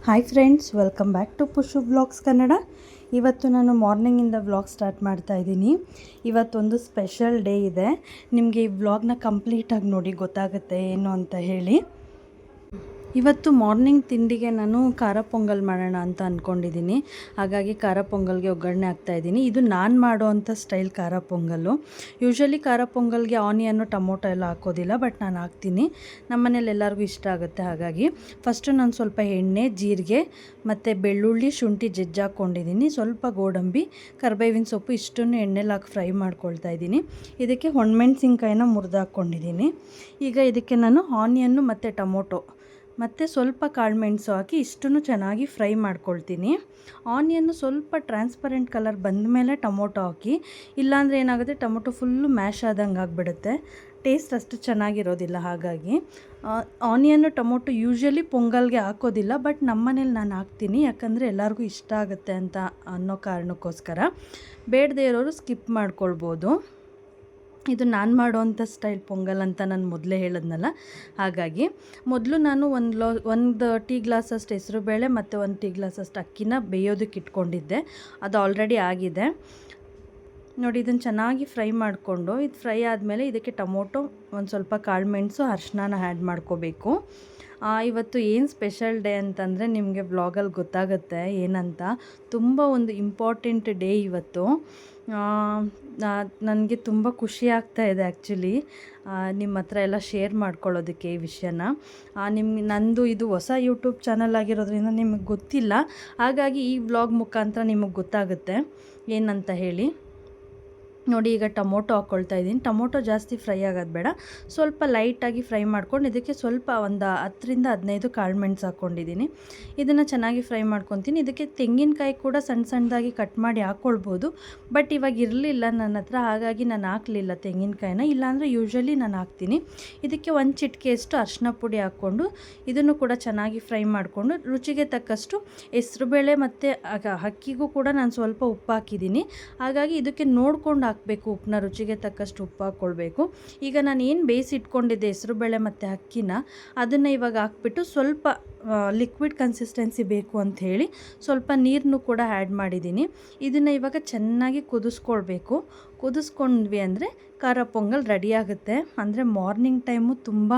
Hi friends, welcome back to Pushu vlogs Kannada. ಇವತ್ತು ನಾನು ಮಾರ್ನಿಂಗಿಂದ vlog start ಮಾಡ್ತಾ ಇದ್ದೀನಿ. ಇವತ್ತೊಂದು ಸ್ಪೆಷಲ್ ಡೇ ಇದೆ. ನಿಮಗೆ ಈ ವ್ಲಾಗ್ನ ಕಂಪ್ಲೀಟಾಗಿ ನೋಡಿ ಗೊತ್ತಾಗುತ್ತೆ ಏನು ಅಂತ ಹೇಳಿ. ಇವತ್ತು ಮಾರ್ನಿಂಗ್ ತಿಂಡಿಗೆ ನಾನು ಖಾರ ಪೊಂಗಲ್ ಮಾಡೋಣ ಅಂತ ಅಂದ್ಕೊಂಡಿದ್ದೀನಿ. ಹಾಗಾಗಿ ಖಾರ ಪೊಂಗಲ್ಗೆ ಒಗ್ಗರಣೆ ಹಾಕ್ತಾಯಿದ್ದೀನಿ. ಇದು ನಾನು ಮಾಡೋವಂಥ ಸ್ಟೈಲ್ ಖಾರ ಪೊಂಗಲ್ಲು. ಯೂಶ್ವಲಿ ಖಾರ ಪೊಂಗಲ್ಗೆ ಆನಿಯನ್ನು ಟೊಮೊಟೊ ಎಲ್ಲ ಹಾಕೋದಿಲ್ಲ, ಬಟ್ ನಾನು ಹಾಕ್ತೀನಿ. ನಮ್ಮನೇಲಿ ಎಲ್ಲರಿಗೂ ಇಷ್ಟ ಆಗುತ್ತೆ. ಹಾಗಾಗಿ ಫಸ್ಟು ನಾನು ಸ್ವಲ್ಪ ಎಣ್ಣೆ, ಜೀರಿಗೆ ಮತ್ತು ಬೆಳ್ಳುಳ್ಳಿ, ಶುಂಠಿ ಜಜ್ಜಾಕೊಂಡಿದ್ದೀನಿ. ಸ್ವಲ್ಪ ಗೋಡಂಬಿ, ಕರಿಬೇವಿನ ಸೊಪ್ಪು ಇಷ್ಟನ್ನು ಎಣ್ಣೆಲಿ ಹಾಕಿ ಫ್ರೈ ಮಾಡ್ಕೊಳ್ತಾ ಇದ್ದೀನಿ. ಇದಕ್ಕೆ ಒಣಮೆಣ್ಸಿನ್ಕಾಯಿನ ಮುರಿದು ಹಾಕ್ಕೊಂಡಿದ್ದೀನಿ. ಈಗ ಇದಕ್ಕೆ ನಾನು ಆನಿಯನ್ನು ಮತ್ತು ಟೊಮೊಟೊ ಮತ್ತು ಸ್ವಲ್ಪ ಕಾಳುಮೆಣಸು ಹಾಕಿ ಇಷ್ಟನ್ನು ಚೆನ್ನಾಗಿ ಫ್ರೈ ಮಾಡ್ಕೊಳ್ತೀನಿ. ಆನಿಯನ್ನು ಸ್ವಲ್ಪ ಟ್ರಾನ್ಸ್ಪರೆಂಟ್ ಕಲರ್ ಬಂದ ಮೇಲೆ ಟೊಮೊಟೊ ಹಾಕಿ, ಇಲ್ಲಾಂದರೆ ಏನಾಗುತ್ತೆ, ಟೊಮೊಟೊ ಫುಲ್ಲು ಮ್ಯಾಶ್ ಆದಂಗೆ ಆಗಿಬಿಡುತ್ತೆ, ಟೇಸ್ಟ್ ಅಷ್ಟು ಚೆನ್ನಾಗಿರೋದಿಲ್ಲ. ಹಾಗಾಗಿ ಆನಿಯನ್ನು ಟೊಮೊಟೊ ಯೂಶ್ವಲಿ ಪೊಂಗಲ್ಗೆ ಹಾಕೋದಿಲ್ಲ, ಬಟ್ ನಮ್ಮನೇಲಿ ನಾನು ಹಾಕ್ತೀನಿ, ಯಾಕಂದರೆ ಎಲ್ಲರಿಗೂ ಇಷ್ಟ ಆಗುತ್ತೆ ಅಂತ ಅನ್ನೋ ಕಾರಣಕ್ಕೋಸ್ಕರ. ಬೇಡದೇ ಇರೋರು ಸ್ಕಿಪ್ ಮಾಡ್ಕೊಳ್ಬೋದು. ಇದು ನಾನು ಮಾಡೋವಂಥ ಸ್ಟೈಲ್ ಪೊಂಗಲ್ ಅಂತ ನಾನು ಮೊದಲೇ ಹೇಳಿದ್ನಲ್ಲ. ಹಾಗಾಗಿ ಮೊದಲು ನಾನು ಒಂದು ಟೀ ಗ್ಲಾಸಷ್ಟು ಹೆಸರುಬೇಳೆ ಮತ್ತು 1 ಟೀ ಗ್ಲಾಸಷ್ಟು ಅಕ್ಕಿನ ಬೇಯೋದಕ್ಕೆ ಇಟ್ಕೊಂಡಿದ್ದೆ. ಅದು ಆಲ್ರೆಡಿ ಆಗಿದೆ ನೋಡಿ. ಇದನ್ನು ಚೆನ್ನಾಗಿ ಫ್ರೈ ಮಾಡಿಕೊಂಡು, ಇದು ಫ್ರೈ ಆದಮೇಲೆ ಇದಕ್ಕೆ ಟೊಮೊಟೊ, ಒಂದು ಸ್ವಲ್ಪ ಕಾಳುಮೆಣಸು, ಅರಿಶಿನ ಆ್ಯಡ್ ಮಾಡ್ಕೋಬೇಕು. ಇವತ್ತು ಏನು ಸ್ಪೆಷಲ್ ಡೇ ಅಂತಂದರೆ ನಿಮಗೆ ವ್ಲಾಗಲ್ಲಿ ಗೊತ್ತಾಗುತ್ತೆ ಏನಂತ. ತುಂಬ ಒಂದು ಇಂಪಾರ್ಟೆಂಟ್ ಡೇ ಇವತ್ತು. ನನಗೆ ತುಂಬ ಖುಷಿ ಆಗ್ತಾ ಇದೆ ಆ್ಯಕ್ಚುಲಿ ನಿಮ್ಮ ಹತ್ರ ಎಲ್ಲ ಶೇರ್ ಮಾಡ್ಕೊಳ್ಳೋದಕ್ಕೆ ಈ ವಿಷಯನ. ನಂದು ಇದು ಹೊಸ ಯೂಟ್ಯೂಬ್ ಚಾನಲ್ ಆಗಿರೋದ್ರಿಂದ ನಿಮಗೆ ಗೊತ್ತಿಲ್ಲ. ಹಾಗಾಗಿ ಈ ವ್ಲಾಗ್ ಮುಖಾಂತರ ನಿಮಗೆ ಗೊತ್ತಾಗುತ್ತೆ ಏನಂತ ಹೇಳಿ. ನೋಡಿ, ಈಗ ಟೊಮೊಟೊ ಹಾಕ್ಕೊಳ್ತಾ ಇದ್ದೀನಿ. ಟೊಮೊಟೊ ಜಾಸ್ತಿ ಫ್ರೈ ಆಗೋದು ಬೇಡ, ಸ್ವಲ್ಪ ಲೈಟಾಗಿ ಫ್ರೈ ಮಾಡ್ಕೊಂಡು ಇದಕ್ಕೆ ಸ್ವಲ್ಪ ಒಂದು 10ರಿಂದ 15 ಕಾಳುಮೆಣಸು ಹಾಕ್ಕೊಂಡಿದ್ದೀನಿ. ಇದನ್ನು ಚೆನ್ನಾಗಿ ಫ್ರೈ ಮಾಡ್ಕೊತೀನಿ. ಇದಕ್ಕೆ ತೆಂಗಿನಕಾಯಿ ಕೂಡ ಸಣ್ಣ ಸಣ್ಣದಾಗಿ ಕಟ್ ಮಾಡಿ ಹಾಕ್ಕೊಳ್ಬೋದು, ಬಟ್ ಇವಾಗ ಇರಲಿಲ್ಲ ನನ್ನ ಹತ್ರ, ಹಾಗಾಗಿ ನಾನು ಹಾಕಲಿಲ್ಲ ತೆಂಗಿನಕಾಯಿನ. ಇಲ್ಲಾಂದರೆ ಯೂಶ್ವಲಿ ನಾನು ಹಾಕ್ತೀನಿ. ಇದಕ್ಕೆ 1 ಚಿಟಿಕೆಯಷ್ಟು ಅರಿಶಿನ ಪುಡಿ ಹಾಕ್ಕೊಂಡು ಇದನ್ನು ಕೂಡ ಚೆನ್ನಾಗಿ ಫ್ರೈ ಮಾಡಿಕೊಂಡು, ರುಚಿಗೆ ತಕ್ಕಷ್ಟು ಹೆಸರುಬೇಳೆ ಮತ್ತು ಅಕ್ಕಿಗೂ ಕೂಡ ನಾನು ಸ್ವಲ್ಪ ಉಪ್ಪು ಹಾಕಿದ್ದೀನಿ. ಹಾಗಾಗಿ ಇದಕ್ಕೆ ನೋಡ್ಕೊಂಡು ಹಾಕಬೇಕು ಉಪ್ಪನ್ನ, ರುಚಿಗೆ ತಕ್ಕಷ್ಟು ಉಪ್ಪು ಹಾಕ್ಕೊಳ್ಬೇಕು. ಈಗ ನಾನು ಏನು ಬೇಯಿಸಿಟ್ಕೊಂಡಿದ್ದೆ ಹೆಸರುಬೇಳೆ ಮತ್ತು ಅಕ್ಕಿನ, ಅದನ್ನು ಇವಾಗ ಹಾಕ್ಬಿಟ್ಟು ಸ್ವಲ್ಪ ಲಿಕ್ವಿಡ್ ಕನ್ಸಿಸ್ಟೆನ್ಸಿ ಬೇಕು ಅಂತ ಹೇಳಿ ಸ್ವಲ್ಪ ನೀರನ್ನು ಕೂಡ ಆ್ಯಡ್ ಮಾಡಿದ್ದೀನಿ. ಇದನ್ನು ಇವಾಗ ಚೆನ್ನಾಗಿ ಕುದಿಸ್ಕೊಳ್ಬೇಕು. ಕುದಿಸ್ಕೊಂಡ್ವಿ ಅಂದರೆ ಖಾರ ಪೊಂಗಲ್ ರೆಡಿಯಾಗುತ್ತೆ. ಅಂದರೆ ಮಾರ್ನಿಂಗ್ ಟೈಮು ತುಂಬ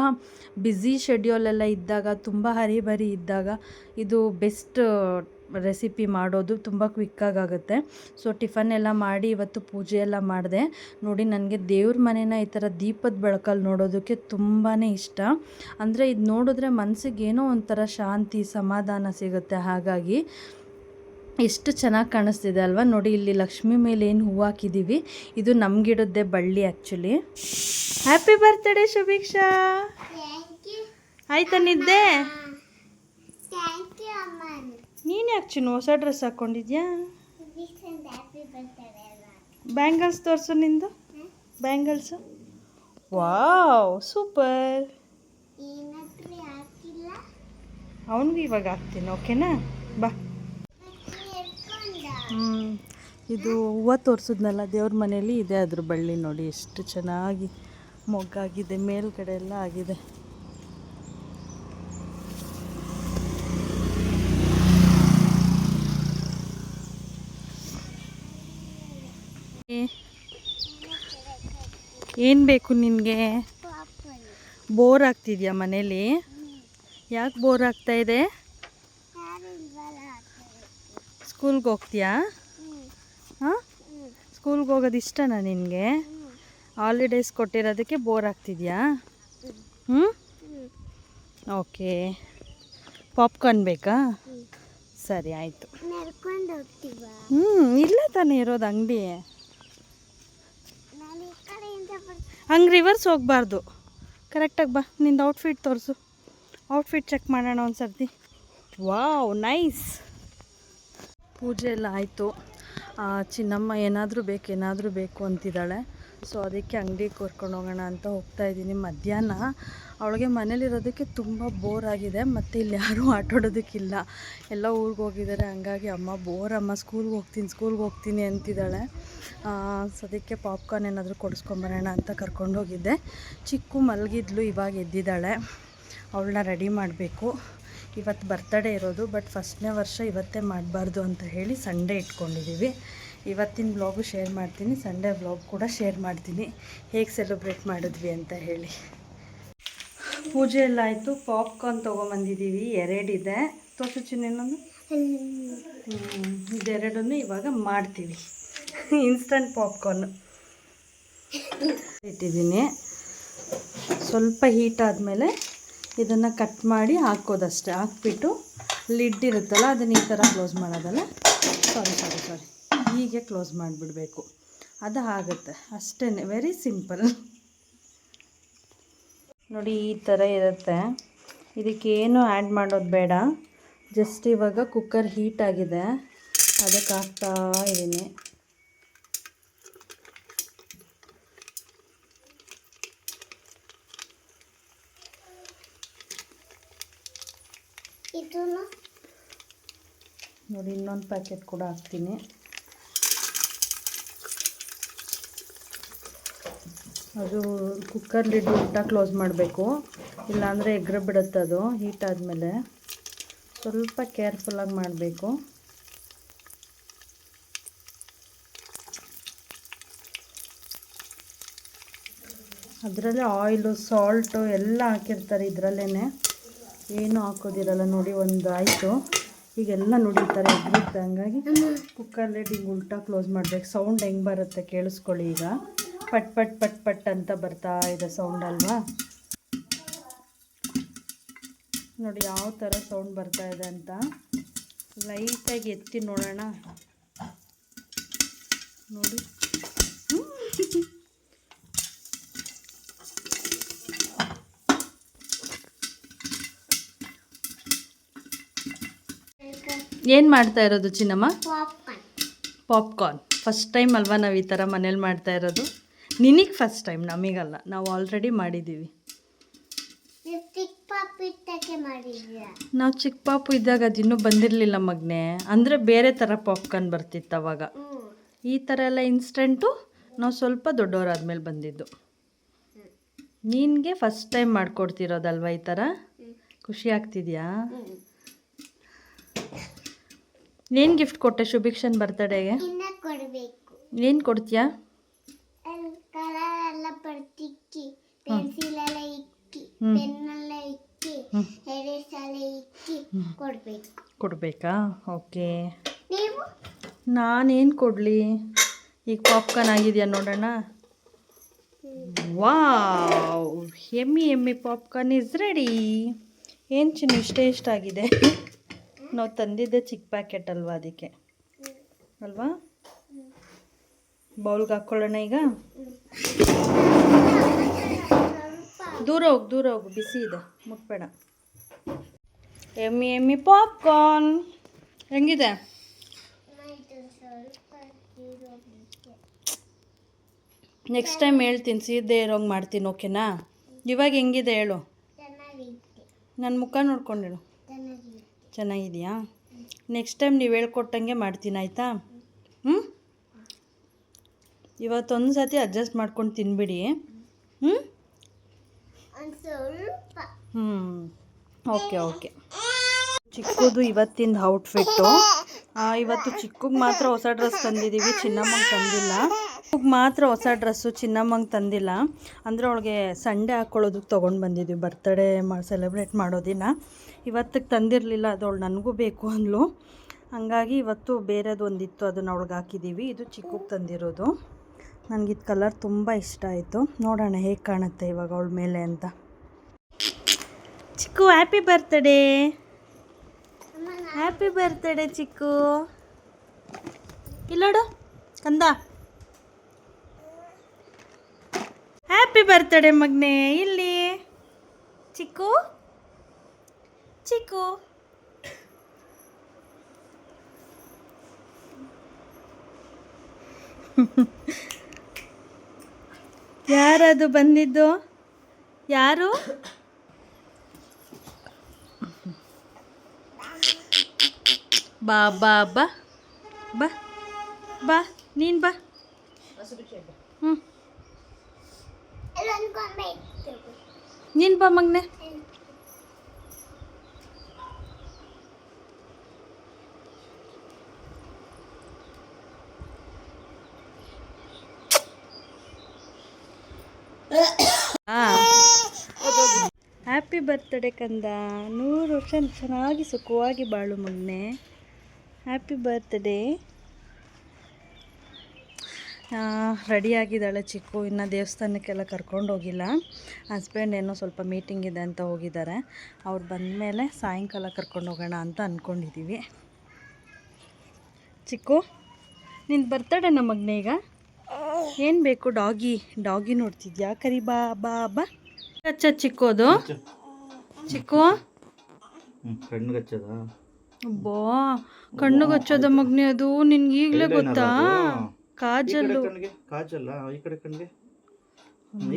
ಬ್ಯುಸಿ ಶೆಡ್ಯೂಲೆಲ್ಲ ಇದ್ದಾಗ, ತುಂಬ ಹರಿಬರಿ ಇದ್ದಾಗ ಇದು ಬೆಸ್ಟ್ ರೆಸಿಪಿ ಮಾಡೋದು. ತುಂಬ ಕ್ವಿಕ್ಕಾಗುತ್ತೆ. ಸೊ ಟಿಫನ್ ಎಲ್ಲ ಮಾಡಿ ಇವತ್ತು ಪೂಜೆ ಎಲ್ಲ ಮಾಡಿದೆ ನೋಡಿ. ನನಗೆ ದೇವ್ರ ಮನೇನ ಈ ಥರ ದೀಪದ ಬೆಳಕಲ್ಲಿ ನೋಡೋದಕ್ಕೆ ತುಂಬಾ ಇಷ್ಟ. ಅಂದರೆ ಇದು ನೋಡಿದ್ರೆ ಮನಸ್ಸಿಗೆ ಏನೋ ಒಂಥರ ಶಾಂತಿ, ಸಮಾಧಾನ ಸಿಗುತ್ತೆ. ಹಾಗಾಗಿ ಎಷ್ಟು ಚೆನ್ನಾಗಿ ಕಾಣಿಸ್ತಿದೆ ಅಲ್ವಾ ನೋಡಿ. ಇಲ್ಲಿ ಲಕ್ಷ್ಮಿ ಮೇಲೆ ಏನು ಹೂವು ಹಾಕಿದ್ದೀವಿ, ಇದು ನಮಗಿಡದ್ದೇ ಬಳ್ಳಿ ಆ್ಯಕ್ಚುಲಿ. Happy birthday ಶುಭೀಕ್ಷಾ. ಆಯ್ತಾ ನಿದ್ದೆ? ನೀನು ಯಾಕೆ ಚಿನ್ನು ಹೊಸ ಡ್ರೆಸ್ ಹಾಕ್ಕೊಂಡಿದ್ಯಾ? ಬ್ಯಾಂಗಲ್ಸ್ ತೋರಿಸು ನಿಂದು. Bangles wow, super. ಅವನಿಗೂ ಇವಾಗ ಹಾಕ್ತೀನಿ, ಓಕೆನಾ? ಬಾ. ಇದು ಹೂವು ತೋರಿಸಿದ್ನಲ್ಲ ದೇವ್ರ ಮನೇಲಿ, ಇದೆ ಅದ್ರ ಬಳ್ಳಿ ನೋಡಿ. ಎಷ್ಟು ಚೆನ್ನಾಗಿ ಮೊಗ್ಗಾಗಿದೆ, ಮೇಲ್ಗಡೆ ಎಲ್ಲ ಆಗಿದೆ. ಏನು ಬೇಕು ನಿನಗೆ? ಬೋರ್ ಆಗ್ತಿದ್ಯಾ ಮನೇಲಿ? ಯಾಕೆ ಬೋರ್ ಆಗ್ತಾ ಇದೆ? ಸ್ಕೂಲ್ಗೆ ಹೋಗ್ತೀಯಾ? ಹಾಂ, ಸ್ಕೂಲ್ಗೆ ಹೋಗೋದು ಇಷ್ಟನಾ ನಿನಗೆ? ಹಾಲಿಡೇಸ್ ಕೊಟ್ಟಿರೋದಕ್ಕೆ ಬೋರ್ ಆಗ್ತಿದ್ಯಾ? ಓಕೆ. ಪಾಪ್ಕಾರ್ನ್ ಬೇಕಾ? ಸರಿ, ಆಯಿತು. ಇಲ್ಲ ತಾನೇ ಇರೋದು ಅಂಗಡಿ. ಹಂಗೆ ರಿವರ್ಸ್ ಹೋಗಬಾರ್ದು, ಕರೆಕ್ಟಾಗಿ ಬಾ. ನಿಂದು ಔಟ್ಫಿಟ್ ತೋರಿಸು. ಔಟ್ಫಿಟ್ ಚೆಕ್ ಮಾಡೋಣ ಒಂದು ಸರ್ತಿ. Wow, nice. ಪೂಜೆ ಎಲ್ಲ ಆಯಿತು. ಚಿನ್ನಮ್ಮ ಏನಾದರೂ ಬೇಕು ಅಂತಿದ್ದಾಳೆ. ಸೊ ಅದಕ್ಕೆ ಅಂಗಡಿಗೆ ಕರ್ಕೊಂಡು ಹೋಗೋಣ ಅಂತ ಹೋಗ್ತಾಯಿದ್ದೀನಿ. ಮಧ್ಯಾಹ್ನ ಅವಳಿಗೆ ಮನೇಲಿರೋದಕ್ಕೆ ತುಂಬ ಬೋರ್ ಆಗಿದೆ, ಮತ್ತು ಇಲ್ಲಿ ಯಾರೂ ಆಟಾಡೋದಕ್ಕಿಲ್ಲ, ಎಲ್ಲ ಊರಿಗೆ ಹೋಗಿದ್ದಾರೆ. ಹಂಗಾಗಿ ಅಮ್ಮ ಬೋರಮ್ಮ, ಸ್ಕೂಲ್ಗೆ ಹೋಗ್ತೀನಿ ಅಂತಿದ್ದಾಳೆ. ಸೊ ಅದಕ್ಕೆ ಪಾಪ್ಕಾರ್ನ್ ಏನಾದರೂ ಕೊಡಿಸ್ಕೊಂಬರೋಣ ಅಂತ ಕರ್ಕೊಂಡೋಗಿದ್ದೆ. ಚಿಕ್ಕು ಮಲಗಿದ್ಲು, ಇವಾಗ ಎದ್ದಿದ್ದಾಳೆ. ಅವಳನ್ನ ರೆಡಿ ಮಾಡಬೇಕು. ಇವತ್ತು ಬರ್ತಡೇ ಇರೋದು, ಬಟ್ ಫಸ್ಟ್ನೇ ವರ್ಷ ಇವತ್ತೇ ಮಾಡಬಾರ್ದು ಅಂತ ಹೇಳಿ ಸಂಡೇ ಇಟ್ಕೊಂಡಿದ್ದೀವಿ. ಇವತ್ತಿನ ವ್ಲಾಗು ಶೇರ್ ಮಾಡ್ತೀನಿ, ಸಂಡೇ ವ್ಲಾಗ್ ಕೂಡ ಶೇರ್ ಮಾಡ್ತೀನಿ, ಹೇಗೆ ಸೆಲೆಬ್ರೇಟ್ ಮಾಡಿದ್ವಿ ಅಂತ ಹೇಳಿ. ಪೂಜೆ ಎಲ್ಲ ಆಯಿತು. ಪಾಪ್ಕಾರ್ನ್ ತೊಗೊಂಬಂದಿದ್ದೀವಿ, 2 ಇದೆ. ತೋರ್ಸು ಚಿನ್ನ ಇನ್ನೊಂದು. ಇದೆರಡನ್ನು ಇವಾಗ ಮಾಡ್ತೀವಿ. ಇನ್ಸ್ಟಂಟ್ ಪಾಪ್ಕಾರ್ನ್ ಇಟ್ಟಿದ್ದೀನಿ. ಸ್ವಲ್ಪ ಹೀಟ್ ಆದಮೇಲೆ ಇದನ್ನು ಕಟ್ ಮಾಡಿ ಹಾಕೋದಷ್ಟೇ. ಹಾಕ್ಬಿಟ್ಟು ಲಿಡ್ ಇರುತ್ತಲ್ಲ ಅದನ್ನು ಈ ಥರ ಕ್ಲೋಸ್ ಮಾಡೋದಲ್ಲ, ಸಾರಿ ಹೀಗೆ ಕ್ಲೋಸ್ ಮಾಡಿಬಿಡಬೇಕು. ಅದು ಆಗುತ್ತೆ ಅಷ್ಟೇ, ವೆರಿ ಸಿಂಪಲ್. ನೋಡಿ ಈ ಥರ ಇರುತ್ತೆ. ಇದಕ್ಕೇನು ಆ್ಯಡ್ ಮಾಡೋದು ಬೇಡ. ಜಸ್ಟ್ ಇವಾಗ ಕುಕ್ಕರ್ ಹೀಟ್ ಆಗಿದೆ, ಅದಕ್ಕೆ ಹಾಕ್ತಾ ಇದ್ದೀನಿ. ನೋಡಿ ಇನ್ನೊಂದು ಪ್ಯಾಕೆಟ್ ಕೂಡ ಹಾಕ್ತೀನಿ. ಅದು ಕುಕ್ಕರ್ ಲಿಡ್ ಉಲ್ಟಾ ಕ್ಲೋಸ್ ಮಾಡಬೇಕು, ಇಲ್ಲಾಂದರೆ ಎಗ್ರ ಬಿಡುತ್ತೆ. ಅದು ಹೀಟ್ ಆದಮೇಲೆ ಸ್ವಲ್ಪ ಕೇರ್ಫುಲ್ಲಾಗಿ ಮಾಡಬೇಕು. ಅದರಲ್ಲೇ ಆಯಿಲು, ಸಾಲ್ಟು ಎಲ್ಲ ಹಾಕಿರ್ತಾರೆ ಇದರಲ್ಲೇ, ಏನೂ ಹಾಕೋದಿರಲ್ಲ. ನೋಡಿ ಒಂದು ಆಯಿತು, ಈಗೆಲ್ಲ ನೋಡಿ ಈ ಥರ ಎಗ್ರುತ್ತೆ. ಹಂಗಾಗಿ ಕುಕ್ಕರ್ ಲಿಡ್ ಹಿಂಗೆ ಉಲ್ಟಾ ಕ್ಲೋಸ್ ಮಾಡಬೇಕು. ಸೌಂಡ್ ಹೆಂಗೆ ಬರುತ್ತೆ ಕೇಳಿಸ್ಕೊಳ್ಳಿ. ಈಗ ಪಟ್ ಪಟ್ ಪಟ್ ಪಟ್ ಅಂತ ಬರ್ತಾ ಇದೆ ಸೌಂಡ್ ಅಲ್ವಾ? ನೋಡಿ ಯಾವ ಥರ ಸೌಂಡ್ ಬರ್ತಾ ಇದೆ ಅಂತ. ಲೈಟಾಗಿ ಎತ್ತಿ ನೋಡೋಣ. ನೋಡಿ ಏನು ಮಾಡ್ತಾ ಇರೋದು ಚಿನ್ನಮ್ಮ? ಪಾಪ್ಕಾರ್ನ್. ಫಸ್ಟ್ ಟೈಮ್ ಅಲ್ವಾ ನಾವು ಈ ಥರ ಮನೇಲಿ ಮಾಡ್ತಾ ಇರೋದು? ನಿನಗೆ ಫಸ್ಟ್ ಟೈಮ್, ನಮಗಲ್ಲ, ನಾವು ಆಲ್ರೆಡಿ ಮಾಡಿದ್ದೀವಿ. ನಾವು ಚಿಕ್ಕ ಪಾಪು ಇದ್ದಾಗ ಅದು ಇನ್ನೂ ಬಂದಿರಲಿಲ್ಲ ಮಗನೇ. ಅಂದರೆ ಬೇರೆ ಥರ ಪಾಪ್ಕಾರ್ನ್ ಬರ್ತಿತ್ತು ಅವಾಗ. ಈ ಥರ ಎಲ್ಲ ಇನ್ಸ್ಟೆಂಟು ನಾವು ಸ್ವಲ್ಪ ದೊಡ್ಡವರಾದ್ಮೇಲೆ ಬಂದಿದ್ದು. ನಿನಗೆ ಫಸ್ಟ್ ಟೈಮ್ ಮಾಡಿಕೊಡ್ತಿರೋದಲ್ವ ಈ ಥರ? ಖುಷಿ ಆಗ್ತಿದೆಯಾ? ಏನು ಗಿಫ್ಟ್ ಕೊಟ್ಟೆ ಶುಭಿಕ್ಷನ್ ಬರ್ತಡೇಗೆ? ಏನು ಕೊಡ್ತೀಯಾ? ಕೊಡಬೇಕಾ? ಓಕೆ. ನಾನೇನು ಕೊಡಲಿ? ಈಗ ಪಾಪ್ಕಾರ್ನ್ ಆಗಿದೆಯಾ ನೋಡೋಣ. ವಾವ್, ಎಮ್ಮಿ ಪಾಪ್ಕಾರ್ನ್ ಇಸ್ ರೆಡಿ. ಏನು ಚಿನ್ನ ಇಷ್ಟ ಆಗಿದೆ? ನಾವು ತಂದಿದ್ದೆ ಚಿಕ್ಕ ಪ್ಯಾಕೆಟ್ ಅಲ್ವಾ, ಅದಕ್ಕೆ ಅಲ್ವಾ? ಬೌಲ್ಗೆ ಹಾಕ್ಕೊಳ್ಳೋಣ ಈಗ. ದೂರ ಹೋಗು, ಬಿಸಿ ಇದೆ, ಮುಟ್ಬೇಡ. ಎಮ್ಮಿ ಪಾಪ್ಕಾರ್ನ್ ಹೆಂಗಿದೆ? ನೆಕ್ಸ್ಟ್ ಟೈಮ್ ಹೇಳ್ತೀನಿ, ಸೀದೆ ಇರೋಂಗೆ ಮಾಡ್ತೀನಿ, ಓಕೆನಾ? ಇವಾಗ ಹೆಂಗಿದೆ ಹೇಳು? ನನ್ನ ಮುಖ ನೋಡ್ಕೊಂಡು ಹೇಳು. ಚೆನ್ನಾಗಿದೆಯಾ? ನೆಕ್ಸ್ಟ್ ಟೈಮ್ ನೀವು ಹೇಳ್ಕೊಟ್ಟಂಗೆ ಮಾಡ್ತೀನಿ, ಆಯಿತಾ? ಇವತ್ತೊಂದು ಸತಿ ಅಡ್ಜಸ್ಟ್ ಮಾಡ್ಕೊಂಡು ತಿನ್ಬಿಡಿ. ಓಕೆ. ಚಿಕ್ಕದು ಇವತ್ತಿಂದ ಔಟ್ಫಿಟ್ಟು. ಇವತ್ತು ಚಿಕ್ಕಗೆ ಮಾತ್ರ ಹೊಸ ಡ್ರೆಸ್ ತಂದಿದ್ದೀವಿ, ಚಿನ್ನಮ್ಮಂಗೆ ತಂದಿಲ್ಲ. ಮಾತ್ರ ಹೊಸ ಡ್ರೆಸ್ಸು, ಚಿನ್ನಮ್ಮಂಗೆ ತಂದಿಲ್ಲ. ಅಂದರೆ ಅವಳಿಗೆ ಸಂಡೇ ಹಾಕ್ಕೊಳ್ಳೋದಕ್ಕೆ ತೊಗೊಂಡು ಬಂದಿದ್ವಿ, ಬರ್ತಡೇ ಸೆಲೆಬ್ರೇಟ್ ಮಾಡೋ ದಿನ. ಇವತ್ತಿಗೆ ತಂದಿರಲಿಲ್ಲ, ಅದು ಅವಳು ನನಗೂ ಬೇಕು ಅಂದ್ಲು. ಹಾಗಾಗಿ ಇವತ್ತು ಬೇರೆದು ಒಂದಿತ್ತು, ಅದನ್ನು ಅವಳಿಗೆ ಹಾಕಿದ್ದೀವಿ. ಇದು ಚಿಕ್ಕಗೆ ತಂದಿರೋದು. ನನಗಿದು ಕಲರ್ ತುಂಬ ಇಷ್ಟ ಆಯಿತು. ನೋಡೋಣ ಹೇಗೆ ಕಾಣುತ್ತೆ ಇವಾಗ ಅವಳ ಮೇಲೆ ಅಂತ. ಚಿಕ್ಕು ಹ್ಯಾಪಿ ಬರ್ತ್ಡೇ. ಹ್ಯಾಪಿ ಬರ್ತ್ಡೇ ಚಿಕ್ಕು. ಇಲ್ಲೋಡು ಕಂದ, ಹ್ಯಾಪಿ ಬರ್ತ್ಡೇ ಮಗನೇ. ಇಲ್ಲಿ ಚಿಕ್ಕು ಯಾರದು ಬಂದಿದ್ದು? ಯಾರು? ಬಾ ಬಾ ಬಾ ಬಾ ಬಾ, ನೀನು ಬಾ. ನೀನು ಬಾ ಮಗನೆ. ಹ್ಯಾಪಿ ಬರ್ತ್ಡೇ ಕಂದ, 100 ವರ್ಷ ಚೆನ್ನಾಗಿ ಸುಖವಾಗಿ ಬಾಳು ಮಗನೆ. Happy birthday. ರೆಡಿಯಾಗಿದ್ದಾಳೆ ಚಿಕ್ಕು. ಇನ್ನು ದೇವಸ್ಥಾನಕ್ಕೆಲ್ಲ ಕರ್ಕೊಂಡು ಹೋಗಿಲ್ಲ. ಹಸ್ಬೆಂಡ್ ಏನೋ ಸ್ವಲ್ಪ ಮೀಟಿಂಗ್ ಇದೆ ಅಂತ ಹೋಗಿದ್ದಾರೆ. ಅವ್ರು ಬಂದಮೇಲೆ ಸಾಯಂಕಾಲ ಕರ್ಕೊಂಡು ಹೋಗೋಣ ಅಂತ ಅಂದ್ಕೊಂಡಿದ್ದೀವಿ. ಚಿಕ್ಕು, ನಿಂದು ಬರ್ತಡೇ ನಮ್ಮ ಮಗನೇ. ಈಗ ಏನು ಬೇಕು? ಡಾಗಿ ನೋಡ್ತಿದ್ಯಾ? ಕರಿ ಬಾ ಬಾ ಬಾ. ಹಚ್ಚ ಚಿಕ್ಕೋದು. ಚಿಕ್ಕು ಕಣ್ಣಿಗೆ ಹಚ್ಚದ? ಅಬ್ಬಾ, ಕಣ್ಣಿಗೆ ಹಚ್ಚೋದ ಮಗನೇ ಅದು. ನಿನ್ಗೆ ಈಗಲೇ ಗೊತ್ತಾ? ಕಾಜಲ್ಲು. ಕಾಜಲ್ಲ, ಈ ಕಡೆ ಕಣ್ಣಿಗೆ,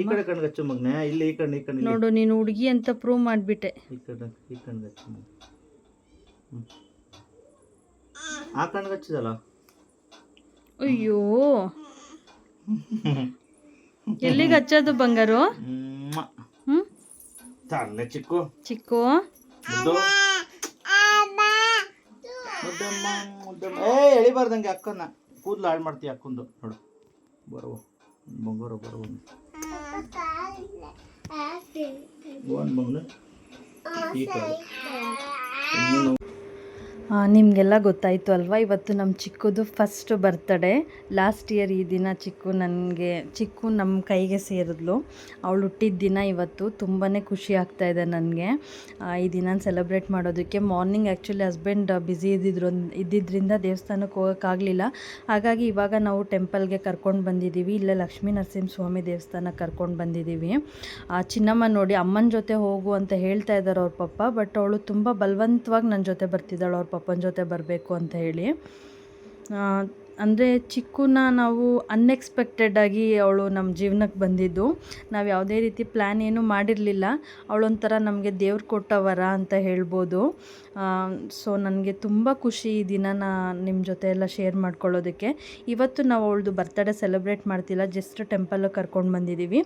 ಈ ಕಡೆ ಕಣ್ಣಿಗೆ ಹಚ್ಚು ಮಗನೇ. ಇಲ್ಲಿ ಈ ಕಣ್ಣು ನೋಡು, ನೀನು ಹುಡುಗಿ ಅಂತ ಪ್ರೂವ್ ಮಾಡಿಬಿಟ್ಟೆ. ಈ ಕಣ್ಣಿಗೆ ಹಚ್ಚು. ಆ ಕಣ್ಣಿಗೆ ಹಚ್ಚಿದಲ್ಲ. ಅಯ್ಯೋ, ಎಲ್ಲಿಗೆ ಹಚ್ಚೋದು ಬಂಗಾರು? ಚಿಕ್ಕು ಚಿಕ್ಕು ಎಳಿಬಾರ್ದಂಗೆ ಅಕ್ಕನ್ನ ಕೂದಲು ಹಾಳು ಮಾಡ್ತೀಯ. ಅಕ್ಕಂದು ನೋಡು, ಬರುವ ಬಂಗಾರ ಬರುವ ಈ ಕಡೆ. ನಿಮಗೆಲ್ಲ ಗೊತ್ತಾಯಿತು ಅಲ್ವಾ, ಇವತ್ತು ನಮ್ಮ ಚಿಕ್ಕದು ಫಸ್ಟ್ ಬರ್ತಡೇ. ಲಾಸ್ಟ್ ಇಯರ್ ಈ ದಿನ ಚಿಕ್ಕು ನಮ್ಮ ಕೈಗೆ ಸೇರಿದ್ಲು. ಅವಳು ಹುಟ್ಟಿದ ದಿನ ಇವತ್ತು. ತುಂಬಾ ಖುಷಿ ಆಗ್ತಾಯಿದೆ ನನಗೆ ಈ ದಿನ ಸೆಲೆಬ್ರೇಟ್ ಮಾಡೋದಕ್ಕೆ. ಮಾರ್ನಿಂಗ್ ಆ್ಯಕ್ಚುಲಿ ಹಸ್ಬೆಂಡ್ ಬ್ಯುಸಿ ಇದ್ದಿದ್ದರಿಂದ ದೇವಸ್ಥಾನಕ್ಕೆ ಹೋಗೋಕ್ಕಾಗಲಿಲ್ಲ. ಹಾಗಾಗಿ ಇವಾಗ ನಾವು ಟೆಂಪಲ್ಗೆ ಕರ್ಕೊಂಡು ಬಂದಿದ್ದೀವಿ. ಇಲ್ಲೇ ಲಕ್ಷ್ಮೀ ನರಸಿಂಹಸ್ವಾಮಿ ದೇವಸ್ಥಾನಕ್ಕೆ ಕರ್ಕೊಂಡು ಬಂದಿದ್ದೀವಿ. ಚಿನ್ನಮ್ಮ ನೋಡಿ, ಅಮ್ಮನ ಜೊತೆ ಹೋಗು ಅಂತ ಹೇಳ್ತಾ ಇದ್ದಾರೆ ಅವ್ರ ಪಪ್ಪ. ಬಟ್ ಅವಳು ತುಂಬ ಬಲವಂತವಾಗಿ ನನ್ನ ಜೊತೆ ಬರ್ತಿದ್ದಾಳೆ, ಅವ್ರ ಪಪ್ಪನ ಜೊತೆ ಬರಬೇಕು ಅಂತ ಹೇಳಿ. ಅಂದರೆ ಚಿಕ್ಕುನ ನಾವು ಅನ್ಎಕ್ಸ್ಪೆಕ್ಟೆಡಾಗಿ ಅವಳು ನಮ್ಮ ಜೀವನಕ್ಕೆ ಬಂದಿದ್ದು. ನಾವು ಯಾವುದೇ ರೀತಿ ಪ್ಲ್ಯಾನ್ ಏನೂ ಮಾಡಿರಲಿಲ್ಲ. ಅವಳೊಂಥರ ನಮಗೆ ದೇವ್ರು ಕೊಟ್ಟ ವರ ಅಂತ ಹೇಳ್ಬೋದು. ಸೊ ನನಗೆ ತುಂಬ ಖುಷಿ ಈ ದಿನನ ನಿಮ್ಮ ಜೊತೆ ಎಲ್ಲ ಶೇರ್ ಮಾಡ್ಕೊಳ್ಳೋದಕ್ಕೆ. ಇವತ್ತು ನಾವು ಅವಳದು ಬರ್ತಡೇ ಸೆಲೆಬ್ರೇಟ್ ಮಾಡ್ತಿಲ್ಲ, ಜಸ್ಟ್ ಟೆಂಪಲ್ಗೆ ಕರ್ಕೊಂಡು ಬಂದಿದ್ದೀವಿ.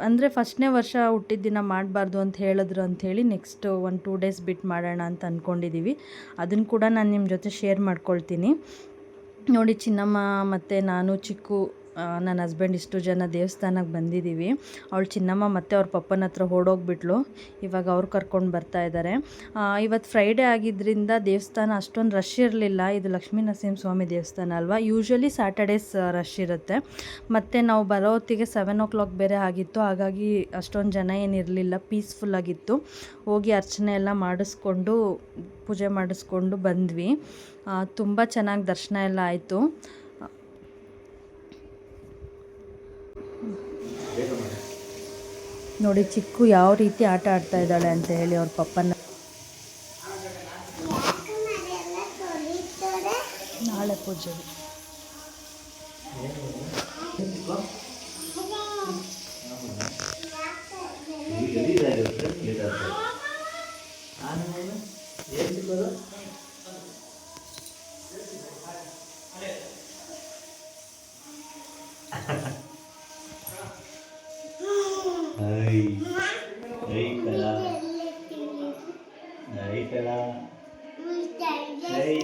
ಅಂದರೆ ಫಸ್ಟ್ನೇ ವರ್ಷ ಹುಟ್ಟಿದ ದಿನ ಮಾಡಬಾರ್ದು ಅಂತ ಹೇಳಿದ್ರು ಅಂಥೇಳಿ ನೆಕ್ಸ್ಟ್ 1-2 ಡೇಸ್ ಬಿಟ್ಟು ಮಾಡೋಣ ಅಂತ ಅಂದ್ಕೊಂಡಿದ್ದೀವಿ. ಅದನ್ನು ಕೂಡ ನಾನು ನಿಮ್ಮ ಜೊತೆ ಶೇರ್ ಮಾಡ್ಕೊಳ್ತೀನಿ. ನೋಡಿ, ಚಿನ್ನಮ್ಮ ಮತ್ತು ನಾನು, ಚಿಕ್ಕು, ನನ್ನ ಹಸ್ಬೆಂಡ್ ಇಷ್ಟು ಜನ ದೇವಸ್ಥಾನಕ್ಕೆ ಬಂದಿದ್ದೀವಿ. ಅವಳು ಚಿನ್ನಮ್ಮ ಮತ್ತು ಅವ್ರ ಪಪ್ಪನ ಹತ್ರ ಓಡೋಗ್ಬಿಟ್ಲು. ಇವಾಗ ಅವ್ರು ಕರ್ಕೊಂಡು ಬರ್ತಾ ಇದ್ದಾರೆ. ಇವತ್ತು ಫ್ರೈಡೇ ಆಗಿದ್ದರಿಂದ ದೇವಸ್ಥಾನ ಅಷ್ಟೊಂದು ರಶ್ ಇರಲಿಲ್ಲ. ಇದು ಲಕ್ಷ್ಮೀ ನರಸಿಂಹಸ್ವಾಮಿ ದೇವಸ್ಥಾನ ಅಲ್ವಾ. ಯೂಶ್ವಲಿ ಸ್ಯಾಟರ್ಡೇಸ್ ರಶ್ ಇರುತ್ತೆ. ಮತ್ತು ನಾವು ಬರೋ ಹೊತ್ತಿಗೆ 7 o'clock ಬೇರೆ ಆಗಿತ್ತು. ಹಾಗಾಗಿ ಅಷ್ಟೊಂದು ಜನ ಏನಿರಲಿಲ್ಲ, ಪೀಸ್ಫುಲ್ಲಾಗಿತ್ತು. ಹೋಗಿ ಅರ್ಚನೆ ಎಲ್ಲ ಮಾಡಿಸ್ಕೊಂಡು, ಪೂಜೆ ಮಾಡಿಸ್ಕೊಂಡು ಬಂದ್ವಿ. ತುಂಬ ಚೆನ್ನಾಗಿ ದರ್ಶನ ಎಲ್ಲ ಆಯಿತು. ನೋಡಿ ಚಿಕ್ಕು ಯಾವ ರೀತಿ ಆಟ ಆಡ್ತಾ ಇದ್ದಾಳೆ ಅಂತ ಹೇಳಿ ಅವ್ರ ಪಪ್ಪನ. ನಾಳೆ ಪೂಜೆ.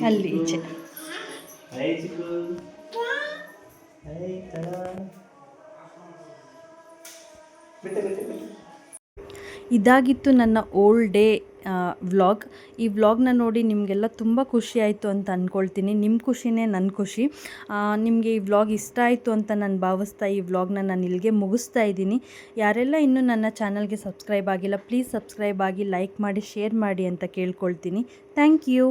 ಅಲ್ಲಿ ಈಚೆ ಇದಾಗಿತ್ತು ನನ್ನ ಓಲ್ಡ್ ಡೇ ವ್ಲಾಗ್. ಈ ವ್ಲಾಗ್ನ ನೋಡಿ ನಿಮಗೆಲ್ಲ ತುಂಬ ಖುಷಿ ಆಯಿತು ಅಂತ ಅಂದ್ಕೊಳ್ತೀನಿ. ನಿಮ್ಮ ಖುಷಿನೇ ನನ್ನ ಖುಷಿ. ನಿಮಗೆ ಈ ವ್ಲಾಗ್ ಇಷ್ಟ ಆಯಿತು ಅಂತ ನಾನು ಭಾವಿಸ್ತಾ ಈ ವ್ಲಾಗ್ನ ನಾನು ಇಲ್ಲಿಗೆ ಮುಗಿಸ್ತಾ ಇದ್ದೀನಿ. ಯಾರೆಲ್ಲ ಇನ್ನೂ ನನ್ನ ಚಾನಲ್ಗೆ ಸಬ್ಸ್ಕ್ರೈಬ್ ಆಗಿಲ್ಲ, ಪ್ಲೀಸ್ ಸಬ್ಸ್ಕ್ರೈಬ್ ಆಗಿ, ಲೈಕ್ ಮಾಡಿ, ಶೇರ್ ಮಾಡಿ ಅಂತ ಕೇಳ್ಕೊಳ್ತೀನಿ. Thank you.